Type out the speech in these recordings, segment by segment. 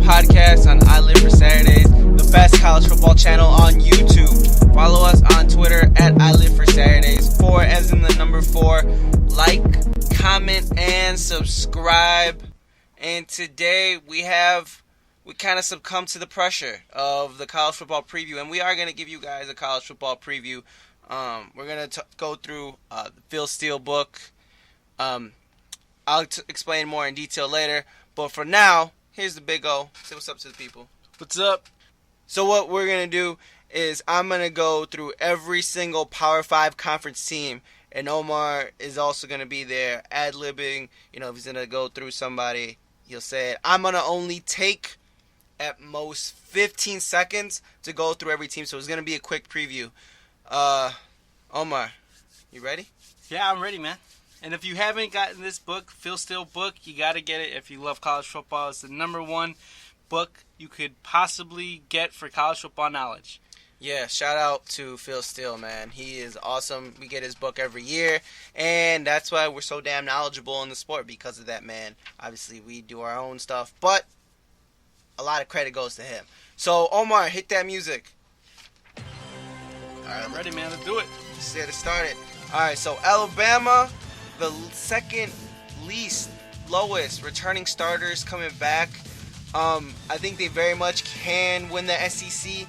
podcast on I Live for Saturdays, the best college football channel on YouTube. Follow us on Twitter at I Live for Saturdays. 4 as in the number 4. Like, comment, and subscribe. And today we kind of succumbed to the pressure of the college football preview, and we are going to give you guys a college football preview. We're going to go through the Phil Steele book. I'll explain more in detail later, but for now, here's the big O. Say what's up to the people. What's up? So what we're going to do is I'm going to go through every single Power 5 conference team, and Omar is also going to be there ad-libbing. You know, if he's going to go through somebody, he'll say it. I'm going to only take at most 15 seconds to go through every team, so it's going to be a quick preview. Omar, you ready? Yeah, I'm ready, man. And if you haven't gotten this book, Phil Steele book, you got to get it if you love college football. It's the number 1 book you could possibly get for college football knowledge. Yeah, shout out to Phil Steele, man. He is awesome. We get his book every year, and that's why we're so damn knowledgeable in the sport, because of that, man. Obviously, we do our own stuff, but a lot of credit goes to him. So, Omar, hit that music. All right, I'm ready, man. Let's do it. Let's get it started. All right, so Alabama, the second lowest returning starters coming back. I think they very much can win the SEC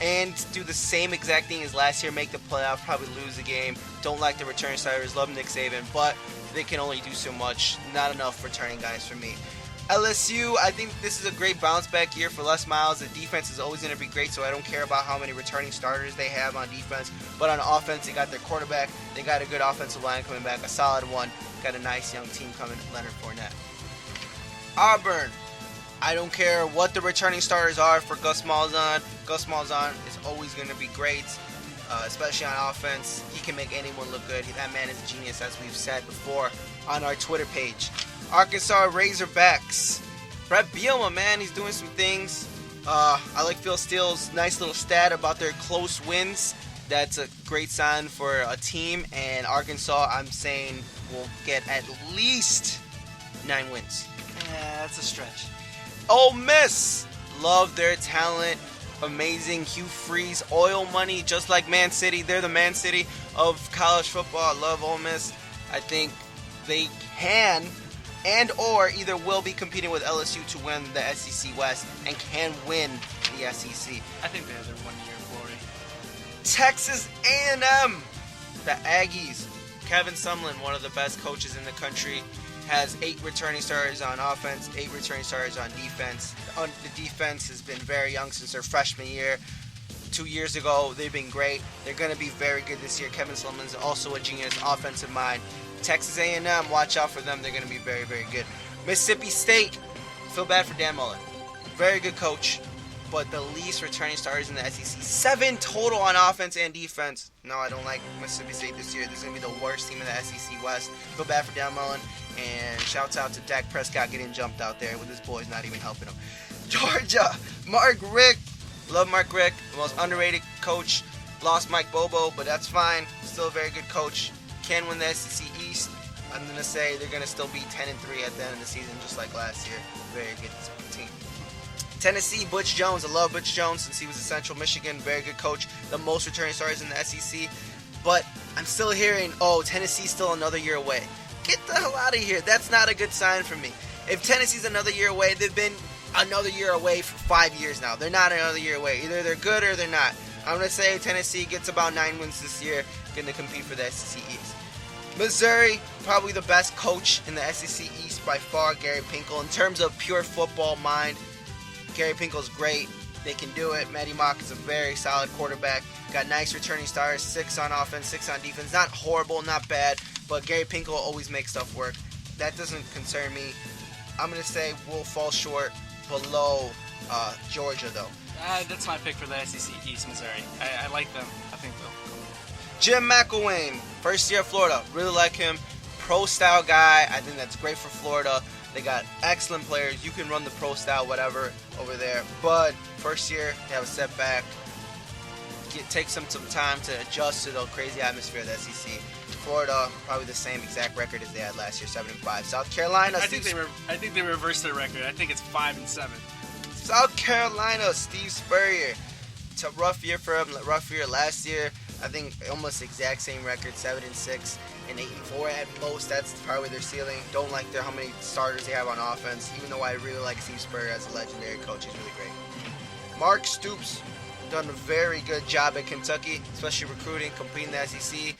and do the same exact thing as last year, make the playoff, probably lose the game. Don't like the returning starters, love Nick Saban, but they can only do so much. Not enough returning guys for me. LSU, I think this is a great bounce back year for Les Miles. The defense is always going to be great, so I don't care about how many returning starters they have on defense. But on offense, they got their quarterback. They got a good offensive line coming back, a solid one. Got a nice young team coming, Leonard Fournette. Auburn, I don't care what the returning starters are for Gus Malzahn. Gus Malzahn is always going to be great, especially on offense. He can make anyone look good. That man is a genius, as we've said before on our Twitter page. Arkansas Razorbacks. Brett Bielema, man, he's doing some things. I like Phil Steele's nice little stat about their close wins. That's a great sign for a team. And Arkansas, I'm saying, will get at least 9 wins. Yeah, that's a stretch. Ole Miss, love their talent. Amazing. Hugh Freeze, oil money, just like Man City. They're the Man City of college football. I love Ole Miss. I think they can and or either will be competing with LSU to win the SEC West and can win the SEC. I think they have their 1-year glory. Texas A&M, the Aggies. Kevin Sumlin, one of the best coaches in the country, has 8 returning starters on offense, 8 returning starters on defense. The defense has been very young since their freshman year. 2 years ago, they've been great. They're going to be very good this year. Kevin Sumlin's also a genius offensive mind. Texas A&M, watch out for them. They're going to be very, very good. Mississippi State, feel bad for Dan Mullen. Very good coach, but the least returning starters in the SEC. 7 total on offense and defense. No, I don't like Mississippi State this year. This is going to be the worst team in the SEC West. Feel bad for Dan Mullen. And shouts out to Dak Prescott getting jumped out there with his boys not even helping him. Georgia, Mark Richt. Love Mark Richt. The most underrated coach. Lost Mike Bobo, but that's fine. Still a very good coach. Can win the SEC East. I'm going to say they're going to still be 10-3 at the end of the season, just like last year. Very good team. Tennessee, Butch Jones. I love Butch Jones since he was at Central Michigan. Very good coach. The most returning starters in the SEC. But I'm still hearing, Tennessee's still another year away. Get the hell out of here. That's not a good sign for me. If Tennessee's another year away, they've been another year away for 5 years now. They're not another year away. Either they're good or they're not. I'm going to say Tennessee gets about 9 wins this year. Going to compete for the SEC East. Missouri, probably the best coach in the SEC East by far, Gary Pinkel. In terms of pure football mind, Gary Pinkel's great. They can do it. Matty Mock is a very solid quarterback. Got nice returning stars, 6 on offense, 6 on defense. Not horrible, not bad, but Gary Pinkel always makes stuff work. That doesn't concern me. I'm going to say we'll fall short below Georgia, though. That's my pick for the SEC East, Missouri. I like them. I think they'll come. Jim McElwain, first year at Florida. Really like him. Pro-style guy. I think that's great for Florida. They got excellent players. You can run the pro-style, whatever, over there. But first year, they have a setback. Take some time to adjust to the crazy atmosphere of the SEC. Florida, probably the same exact record as they had last year, 7-5. South Carolina, I think they reversed their record. I think it's 5-7. South Carolina, Steve Spurrier. It's a rough year for him. Rough year last year. I think almost exact same record, 7-6 and 8-4 at most. That's probably their ceiling. Don't like how many starters they have on offense. Even though I really like Steve Spurrier as a legendary coach, he's really great. Mark Stoops done a very good job at Kentucky, especially recruiting, competing in the SEC.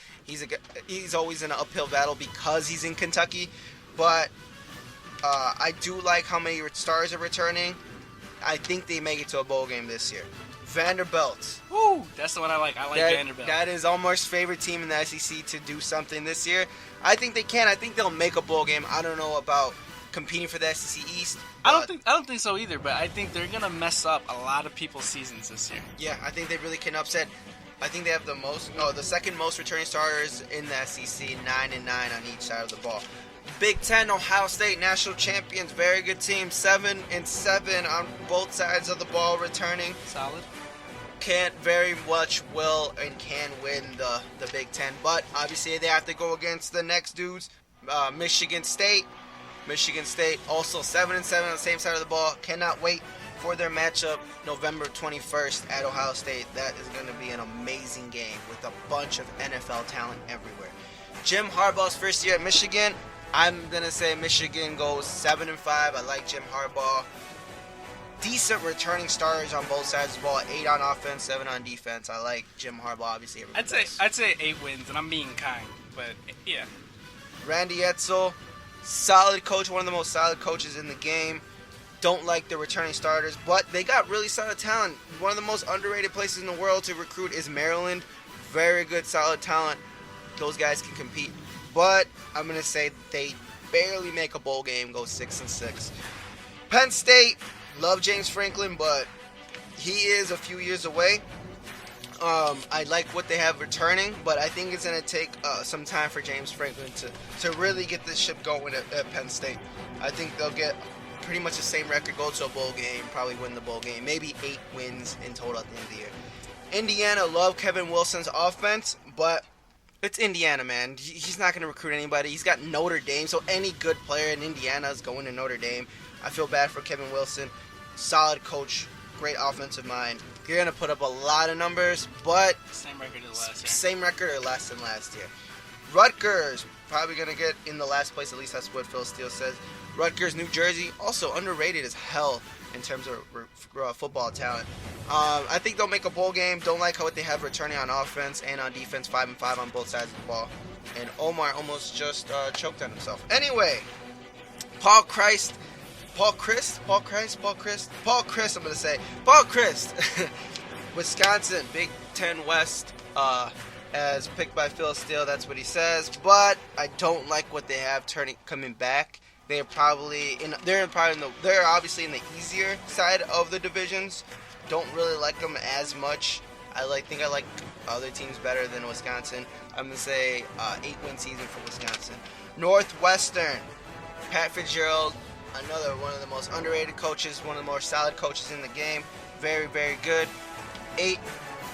He's always in an uphill battle because he's in Kentucky, but I do like how many stars are returning. I think they make it to a bowl game this year. Vanderbilt. Woo! That's the one I like. I like Vanderbilt. That is Omar's favorite team in the SEC to do something this year. I think they can. I think they'll make a bowl game. I don't know about competing for the SEC East. I don't think so either, but I think they're gonna mess up a lot of people's seasons this year. Yeah, I think they really can upset. I think they have the second most returning starters in the SEC, 9-9 on each side of the ball. Big Ten, Ohio State, national champions, very good team, 7-7 on both sides of the ball returning. Solid. Can't very much will and can win the Big Ten, but obviously they have to go against the next dudes. Michigan State also 7-7 on the same side of the ball. Cannot wait for their matchup November 21st at Ohio State. That is going to be an amazing game with a bunch of NFL talent everywhere. Jim Harbaugh's first year at Michigan, I'm going to say Michigan goes 7-5. I like Jim Harbaugh. Decent returning starters on both sides of the ball. 8 on offense, 7 on defense. I like Jim Harbaugh, obviously. I'd say 8 wins, and I'm being kind, but yeah. Randy Edsall, solid coach, one of the most solid coaches in the game. Don't like the returning starters, but they got really solid talent. One of the most underrated places in the world to recruit is Maryland. Very good, solid talent. Those guys can compete. But I'm going to say they barely make a bowl game, go 6-6. Penn State, love James Franklin, but he is a few years away. I like what they have returning, but I think it's going to take some time for James Franklin to really get this ship going at Penn State. I think they'll get pretty much the same record, go to a bowl game, probably win the bowl game. Maybe 8 wins in total at the end of the year. Indiana, love Kevin Wilson's offense, but it's Indiana, man. He's not going to recruit anybody. He's got Notre Dame, so any good player in Indiana is going to Notre Dame. I feel bad for Kevin Wilson. Solid coach, great offensive mind. You're going to put up a lot of numbers, but same record as last year. Same record or less than last year. Rutgers, probably going to get in the last place, at least that's what Phil Steele says. Rutgers, New Jersey, also underrated as hell in terms of football talent. I think they'll make a bowl game. Don't like what they have returning on offense and on defense, 5-5 on both sides of the ball. And Omar almost just choked on himself. Anyway, Paul Christ, I'm going to say. Paul Christ, Wisconsin, Big Ten West, as picked by Phil Steele, that's what he says. But I don't like what they have coming back. They're obviously in the easier side of the divisions. Don't really like them as much. I think I like other teams better than Wisconsin. I'm going to say 8-win season for Wisconsin. Northwestern, Pat Fitzgerald, another one of the most underrated coaches, one of the more solid coaches in the game. Very, very good. 8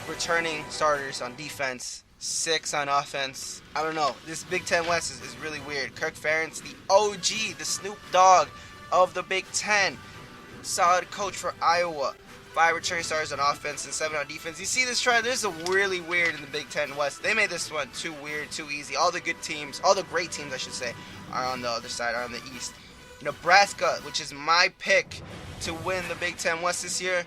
returning starters on defense. 6 on offense. I don't know. This Big Ten West is really weird. Kirk Ferentz, the OG, the Snoop Dogg of the Big Ten. Solid coach for Iowa. 5 returning starters on offense and 7 on defense. You see this trend? This is really weird in the Big Ten West. They made this one too weird, too easy. All the good teams, all the great teams, I should say, are on the other side, are on the East. Nebraska, which is my pick to win the Big Ten West this year.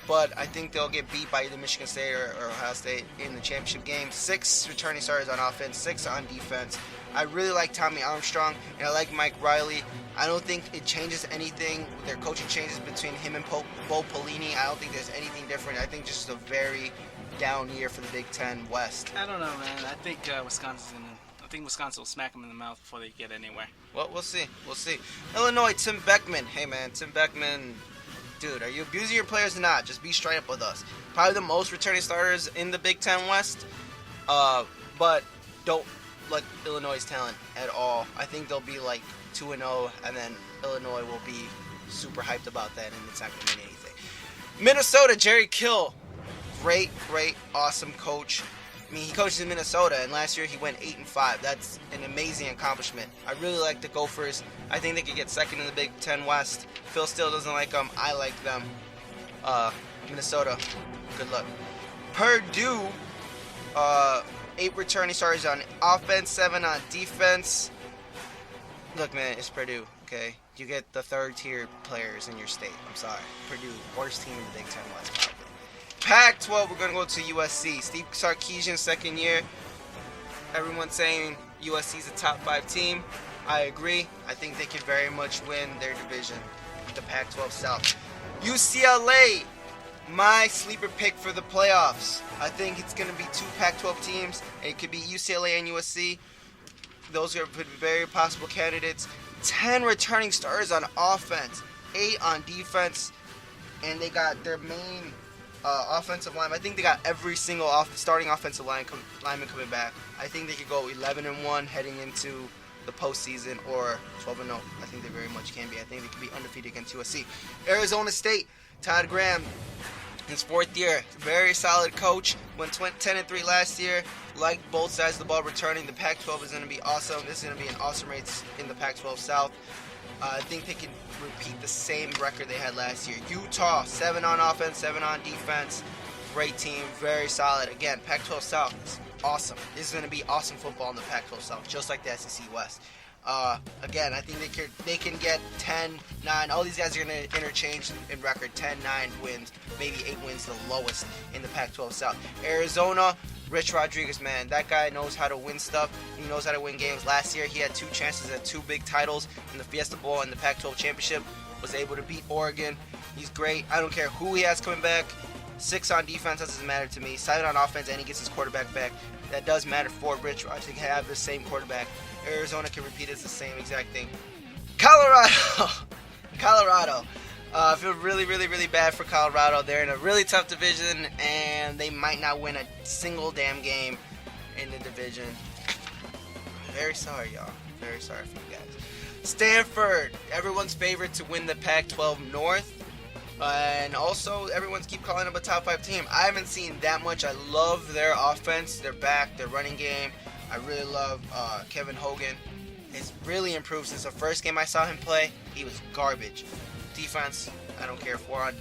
But I think they'll get beat by either Michigan State or Ohio State in the championship game. 6 returning starters on offense, 6 on defense. I really like Tommy Armstrong, and I like Mike Riley. I don't think it changes anything. Their coaching changes between him and Bo Pelini. I don't think there's anything different. I think just a very down year for the Big Ten West. I don't know, man. I think Wisconsin will smack them in the mouth before they get anywhere. Well, we'll see. Illinois, Tim Beckman. Hey, man, Tim Beckman. Dude, are you abusing your players or not? Just be straight up with us. Probably the most returning starters in the Big Ten West, but don't like Illinois' talent at all. I think they'll be like 2-0, and then Illinois will be super hyped about that, and it's not going to mean anything. Minnesota, Jerry Kill. Great, awesome coach. I mean, he coaches in Minnesota, and last year he went 8-5. That's an amazing accomplishment. I really like the Gophers. I think they could get second in the Big Ten West. Phil Steele doesn't like them. I like them. Minnesota, good luck. Purdue, 8 returning starters on offense, 7 on defense. Look, man, it's Purdue, okay? You get the third-tier players in your state. I'm sorry. Purdue, worst team in the Big Ten West, probably. Pac-12, we're going to go to USC. Steve Sarkisian, second year. Everyone's saying USC's a top 5 team. I agree. I think they could very much win their division, the Pac-12 South. UCLA, my sleeper pick for the playoffs. I think it's going to be 2 Pac-12 teams. It could be UCLA and USC. Those are very possible candidates. 10 returning starters on offense, 8 on defense, and they got their main offensive line. I think they got every single starting offensive lineman coming back. I think they could go 11-1 heading into the postseason, or 12-0. I think they very much can be. I think they could be undefeated against USC. Arizona State, Todd Graham, his 4th year, very solid coach. Went 10-3 last year. Like both sides of the ball returning. The Pac-12 is going to be awesome. This is going to be an awesome race in the Pac-12 South. I think they can repeat the same record they had last year. Utah, 7 on offense, 7 on defense. Great team, very solid. Again, Pac-12 South is awesome. This is going to be awesome football in the Pac-12 South, just like the SEC West. Again, I think they can get 10-9. All these guys are going to interchange in record. 10-9 wins, maybe 8 wins, the lowest in the Pac-12 South. Arizona, Rich Rodriguez, man, that guy knows how to win stuff. He knows how to win games. Last year, he had 2 chances at 2 big titles in the Fiesta Bowl and the Pac-12 Championship. Was able to beat Oregon. He's great. I don't care who he has coming back. 6 on defense, that doesn't matter to me. 7 on offense, and he gets his quarterback back. That does matter for Rich. I think have the same quarterback. Arizona can repeat it's the same exact thing. Colorado. I feel really, really, really bad for Colorado. They're in a really tough division, and they might not win a single damn game in the division. Very sorry, y'all. Very sorry for you guys. Stanford, everyone's favorite to win the Pac-12 North. And also, everyone's keep calling them a top 5 team. I haven't seen that much. I love their offense, their back, their running game. I really love Kevin Hogan. It's really improved since the first game I saw him play. He was garbage. Defense, I don't care. 4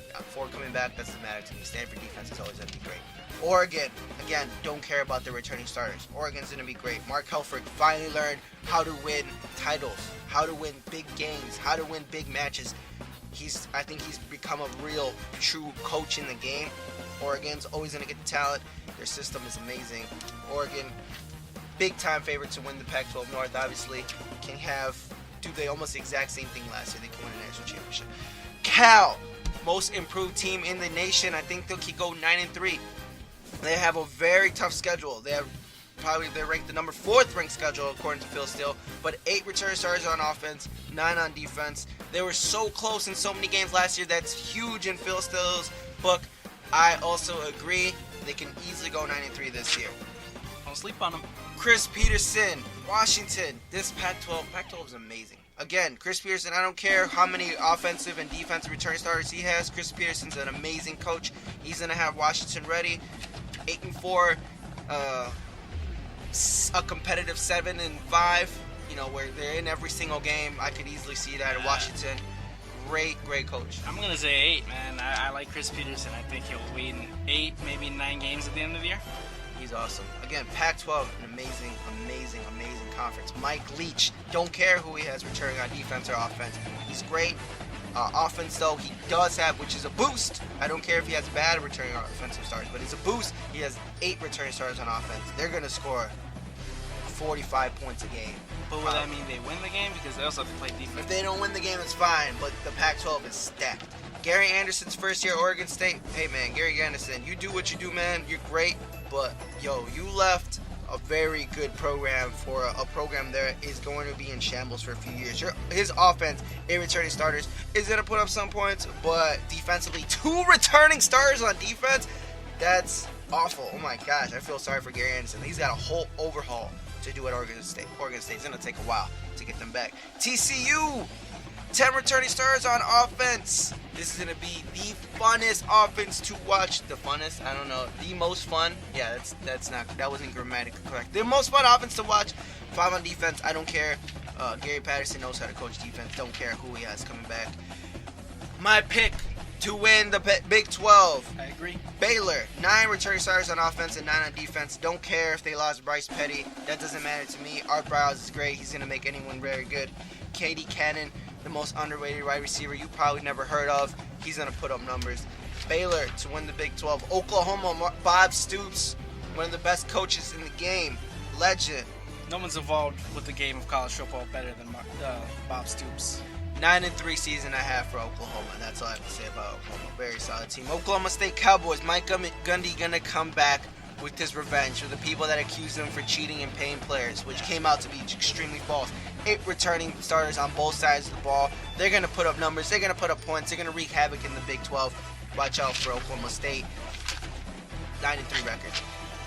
coming back, that doesn't matter to me. Stanford defense is always going to be great. Oregon, again, don't care about the returning starters. Oregon's going to be great. Mark Helfrich finally learned how to win titles, how to win big games, how to win big matches. I think he's become a real, true coach in the game. Oregon's always going to get the talent. Their system is amazing. Oregon, big-time favorite to win the Pac-12 North, obviously. Do they almost the exact same thing last year. They can win a national championship. Cal, most improved team in the nation. I think they'll keep go 9-3. They have a very tough schedule. They're ranked the number 4th ranked schedule according to Phil Steele, but 8 return starters on offense, 9 on defense. They were so close in so many games last year. That's huge in Phil Steele's book. I also agree. They can easily go 9-3 this year. Don't sleep on them. Chris Peterson, Washington. This Pac-12 is amazing. Again, Chris Peterson, I don't care how many offensive and defensive return starters he has. Chris Peterson's an amazing coach. He's going to have Washington ready. 8-4, a competitive 7-5, where they're in every single game. I could easily see that in Washington. Great coach. I'm going to say 8, man. I like Chris Peterson. I think he'll win 8, maybe 9 games at the end of the year. He's awesome. Again, Pac-12, an amazing conference. Mike Leach, don't care who he has returning on defense or offense. He's great. Offense, though, he does have, which is a boost. I don't care if he has bad returning on offensive starters, but it's a boost. He has 8 returning starters on offense. They're going to score 45 points a game. But will that mean they win the game? Because they also have to play defense. If they don't win the game, it's fine, but the Pac-12 is stacked. Gary Anderson's first year at Oregon State. Hey, man, Gary Anderson, you do what you do, man. You're great, but, you left a very good program for a program that is going to be in shambles for a few years. His offense, 8 returning starters, is going to put up some points, but defensively, 2 returning starters on defense, that's awful. Oh my gosh, I feel sorry for Gary Anderson. He's got a whole overhaul to do at Oregon State. Oregon State's going to take a while to get them back. TCU, 10 returning starters on offense. This is going to be the funnest offense to watch. The funnest? I don't know. The most fun? Yeah, that wasn't grammatically correct. The most fun offense to watch. 5 on defense. I don't care. Gary Patterson knows how to coach defense. Don't care who he has coming back. My pick to win the Big 12. I agree. Baylor, 9 returning starters on offense and 9 on defense. Don't care if they lost Bryce Petty. That doesn't matter to me. Art Briles is great. He's going to make anyone very good. Katie Cannon, the most underrated wide receiver you probably never heard of. He's going to put up numbers. Baylor to win the Big 12. Oklahoma, Bob Stoops, one of the best coaches in the game. Legend. No one's involved with the game of college football better than Bob Stoops. 9-3 season I have for Oklahoma. That's all I have to say about Oklahoma. Very solid team. Oklahoma State Cowboys. Mike Gundy gonna come back with his revenge for the people that accused him for cheating and paying players, which came out to be extremely false. 8 returning starters on both sides of the ball. They're gonna put up numbers. They're gonna put up points. They're gonna wreak havoc in the Big 12. Watch out for Oklahoma State. 9-3 record.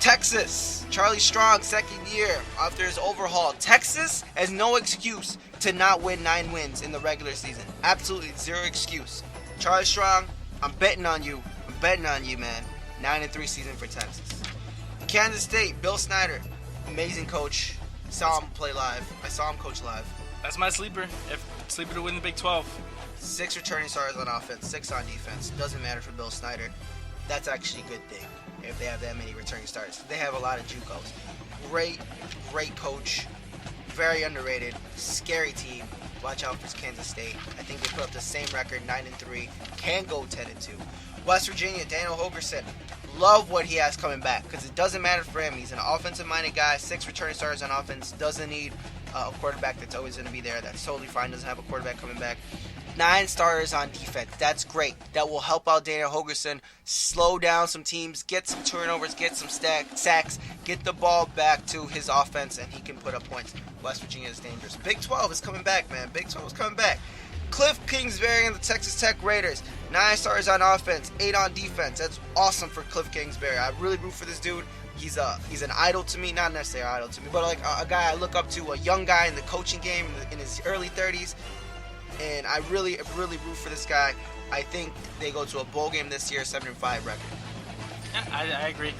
Texas, Charlie Strong, second year after his overhaul. Texas has no excuse to not win 9 wins in the regular season. Absolutely zero excuse. Charlie Strong, I'm betting on you. I'm betting on you, man. 9-3 season for Texas. Kansas State, Bill Snyder, amazing coach. Saw him play live. I saw him coach live. That's my sleeper. Sleeper to win the Big 12. 6 returning starters on offense, 6 on defense. Doesn't matter for Bill Snyder. That's actually a good thing if they have that many returning starters. They have a lot of JUCOs. Great coach. Very underrated. Scary team. Watch out for Kansas State. I think they put up the same record, 9-3. Can go 10-2. West Virginia, Daniel Hogerson. Love what he has coming back because it doesn't matter for him. He's an offensive-minded guy. 6 returning starters on offense. Doesn't need a quarterback that's always going to be there. That's totally fine. Doesn't have a quarterback coming back. 9 starters on defense. That's great. That will help out Daniel Hogerson slow down some teams, get some turnovers, get some sacks, get the ball back to his offense, and he can put up points. West Virginia is dangerous. Big 12 is coming back, man. Big 12 is coming back. Cliff Kingsbury and the Texas Tech Raiders. 9 starters on offense, 8 on defense. That's awesome for Cliff Kingsbury. I really root for this dude. He's an idol to me, not necessarily an idol to me, but like a guy I look up to, a young guy in the coaching game in his early 30s. And I really root for this guy. I think they go to a bowl game this year, 7-5 record. Yeah, I agree.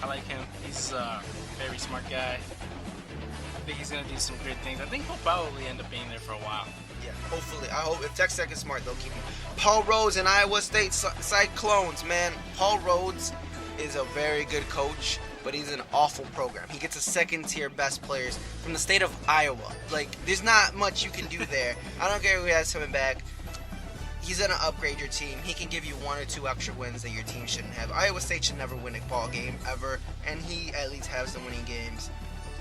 I like him. He's a very smart guy. I think he's going to do some great things. I think he'll probably end up being there for a while. Yeah, hopefully. I hope if Texas Tech is smart, they'll keep him. Paul Rhodes and Iowa State Cyclones, man. Paul Rhodes is a very good coach, but he's an awful program. He gets a second-tier best players from the state of Iowa. Like, there's not much you can do there. I don't care who has coming back. He's going to upgrade your team. He can give you 1 or 2 extra wins that your team shouldn't have. Iowa State should never win a ball game, ever, and he at least has some winning games.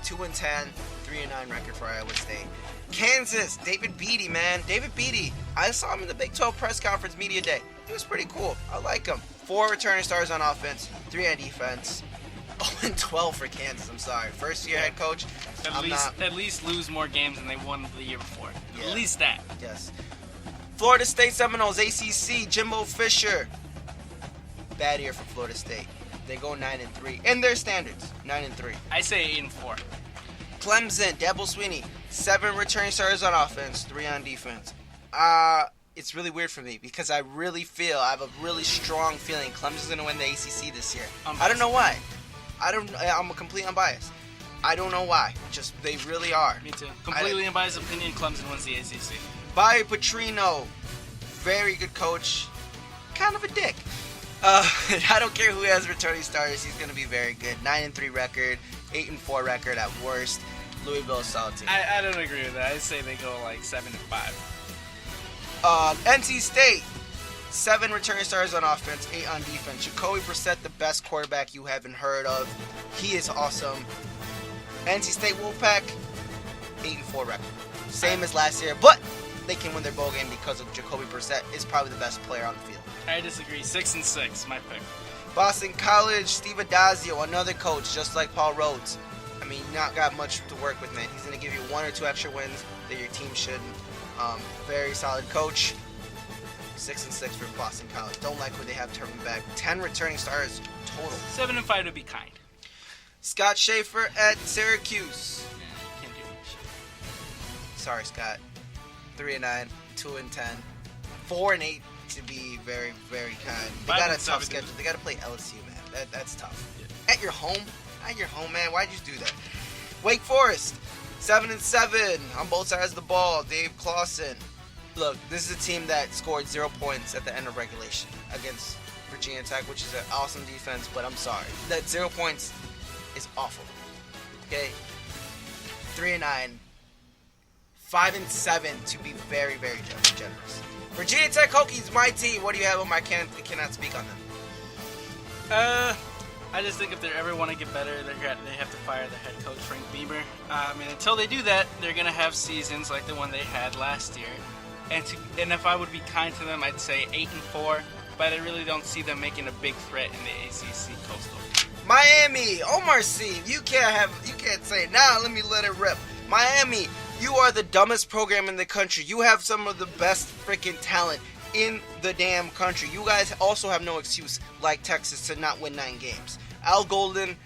2-10, 3-9 record for Iowa State. Kansas, David Beatty, man. David Beatty, I saw him in the Big 12 press conference media day. He was pretty cool. I like him. 4 returning stars on offense, 3 on defense. 0-12 for Kansas, I'm sorry. First year head coach. At least lose more games than they won the year before. Yeah. At least that. Yes. Florida State Seminoles, ACC, Jimbo Fisher. Bad year for Florida State. They go 9-3. In their standards, 9-3. I say 8-4. Clemson, Dabo Sweeney, 7 returning starters on offense, 3 on defense. It's really weird for me because I have a really strong feeling Clemson's going to win the ACC this year. I don't know why. I'm a complete unbiased. I don't know why. Just, they really are. Me too. Completely unbiased opinion, Clemson wins the ACC. Bobby Petrino, very good coach. Kind of a dick. I don't care who has returning starters. He's going to be very good. 9-3 record, 8-4 record at worst. Louisville is solid team. I don't agree with that. I'd say they go like 7-5. NC State, 7 returning starters on offense, 8 on defense. Jacoby Brissett, the best quarterback you haven't heard of. He is awesome. NC State Wolfpack, 8-4 record. Same as last year, but they can win their bowl game because of Jacoby Brissett is probably the best player on the field. I disagree. 6-6, my pick. Boston College, Steve Adazio, another coach just like Paul Rhodes. I mean, not got much to work with, man. He's going to give you 1 or 2 extra wins that your team shouldn't. Very solid coach. 6-6 for Boston College. Don't like what they have turning back. 10 returning stars total. 7-5 to be kind. Scott Schaefer at Syracuse. Can't do it. Sorry, Scott. 3-9, 2-10, 4-8 to be very, very kind. They got a tough schedule. They got to play LSU, man. That's tough. Yeah. At your home, man. Why'd you do that? Wake Forest, 7-7 on both sides of the ball. Dave Clawson. Look, this is a team that scored 0 points at the end of regulation against Virginia Tech, which is an awesome defense, but I'm sorry. That 0 points is awful. Okay? 3-9. 5-7 to be very, very generous. Virginia Tech Hokies, my team. What do you have on my cannot speak on them? I just think if they ever want to get better, they have to fire the head coach, Frank Beamer. Until they do that, they're going to have seasons like the one they had last year. And if I would be kind to them, I'd say 8-4, but I really don't see them making a big threat in the ACC Coastal. Miami, Omar C. You can't say it now. Let me let it rip. Miami, you are the dumbest program in the country. You have some of the best freaking talent in the damn country. You guys also have no excuse, like Texas, to not win 9 games. Al Golden,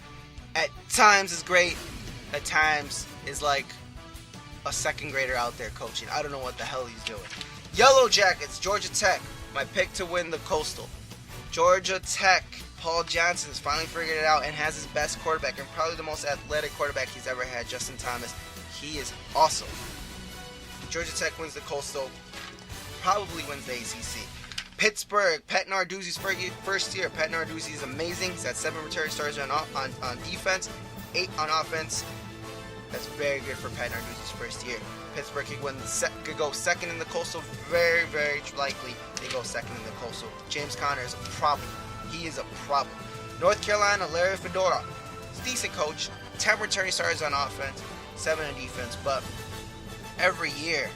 at times is great. At times is like a second grader out there coaching. I don't know what the hell he's doing. Yellow Jackets, Georgia Tech, my pick to win the Coastal. Georgia Tech, Paul Johnson's finally figured it out and has his best quarterback and probably the most athletic quarterback he's ever had, Justin Thomas. He is awesome. Georgia Tech wins the Coastal, probably wins the ACC. Pittsburgh, Pat Narduzzi's first year. Pat Narduzzi is amazing. He's had 7 returning starters on defense, 8 on offense. That's very good for Pat Narduzzi's first year. Pittsburgh could go second in the Coastal. Very, very likely they go second in the Coastal. James Conner is a problem. He is a problem. North Carolina, Larry Fedora. He's a decent coach. 10 returning starters on offense, 7 on defense. But every year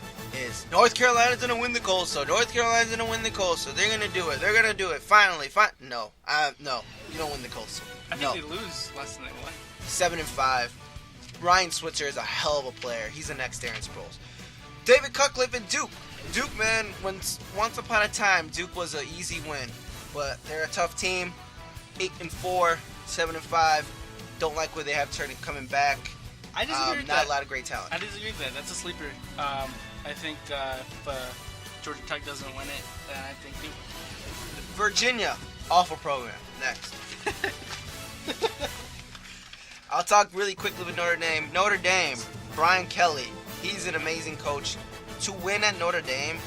is North Carolina's going to win the Coastal. North Carolina's going to win the Coastal. They're going to do it. They're going to do it. Finally. No. No. You don't win the Coastal. I think they lose less than they won. 7-5. Ryan Switzer is a hell of a player. He's the next Darren Sproles. David Cutcliffe and Duke. Duke, man, once upon a time, Duke was an easy win. But they're a tough team. 8-4, 7-5. Don't like what they have coming back. I disagree with that. Not a lot of great talent. I disagree with that. That's a sleeper. I think if Georgia Tech doesn't win it, then I think Duke. Virginia, awful program. Next. I'll talk really quickly with Notre Dame. Notre Dame, Brian Kelly, he's an amazing coach. To win at Notre Dame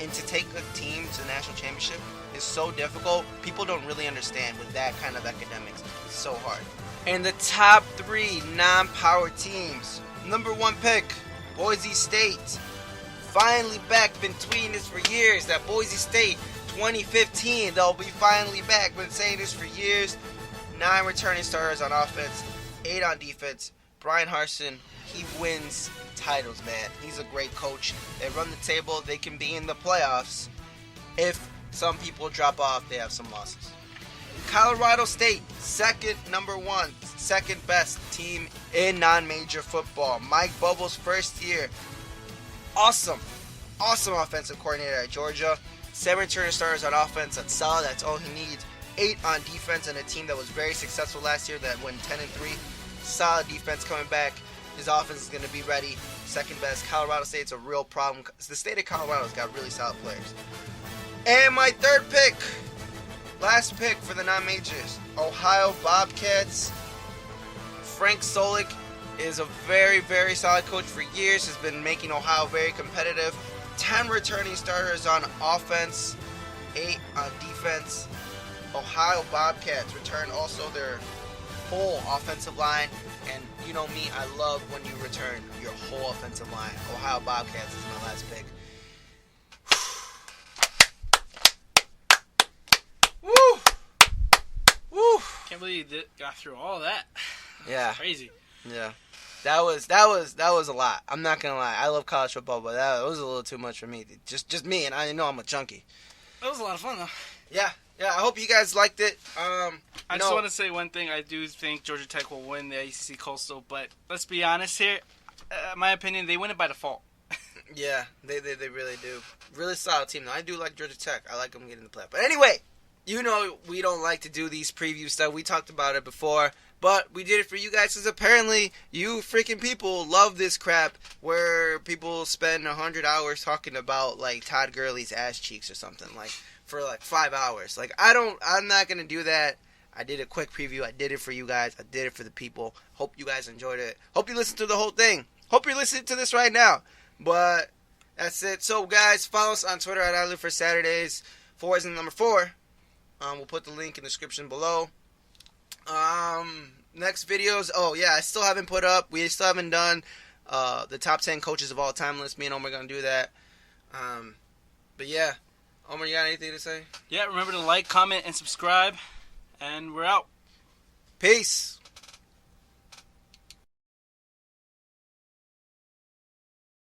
and to take a team to the national championship is so difficult. People don't really understand with that kind of academics. It's so hard. And the top 3 non-power teams. Number 1 pick, Boise State. Finally back. Been tweeting this for years. That Boise State 2015, they'll be finally back. Been saying this for years. 9 returning starters on offense, 8 on defense. Brian Harsin, he wins titles, man. He's a great coach. They run the table. They can be in the playoffs. If some people drop off, they have some losses. Colorado State, number 1, second best team in non-major football. Mike Bubbles' first year. Awesome offensive coordinator at Georgia. 7 returning starters on offense. That's solid. That's all he needs. 8 on defense, and a team that was very successful last year that went 10-3. Solid defense coming back. His offense is going to be ready. Second best. Colorado State's a real problem. The state of Colorado's got really solid players. And my third pick, last pick for the non-majors, Ohio Bobcats. Frank Solich is a very, very solid coach for years. Has been making Ohio very competitive. 10 returning starters on offense, 8 on defense. Ohio Bobcats return also their whole offensive line. And you know me, I love when you return your whole offensive line. Ohio Bobcats is my last pick. Woo! Woo! Can't believe you got through all that. Yeah. Crazy. Yeah. That was a lot. I'm not gonna lie. I love college football, but that was a little too much for me. Just me, and I know I'm a junkie. That was a lot of fun, though. Yeah. I hope you guys liked it. I just want to say one thing. I do think Georgia Tech will win the ACC Coastal, but let's be honest here. My opinion, they win it by default. Yeah, they really do. Really solid team, though. I do like Georgia Tech. I like them getting the play. But anyway, you know we don't like to do these preview stuff. We talked about it before. But we did it for you guys because apparently you freaking people love this crap where people spend 100 hours talking about like Todd Gurley's ass cheeks or something for 5 hours. I'm not going to do that. I did a quick preview. I did it for you guys. I did it for the people. Hope you guys enjoyed it. Hope you listened to the whole thing. Hope you're listening to this right now. But That's it. So, guys, follow us on Twitter at I Live for Saturdays. 4 is in the number 4. We'll put the link in the description below. Next videos. Oh, yeah, I still haven't put up. We still haven't done the top 10 coaches of all time list. Me and Omar are going to do that. But, yeah. Omar, you got anything to say? Yeah, remember to like, comment, and subscribe. And we're out. Peace.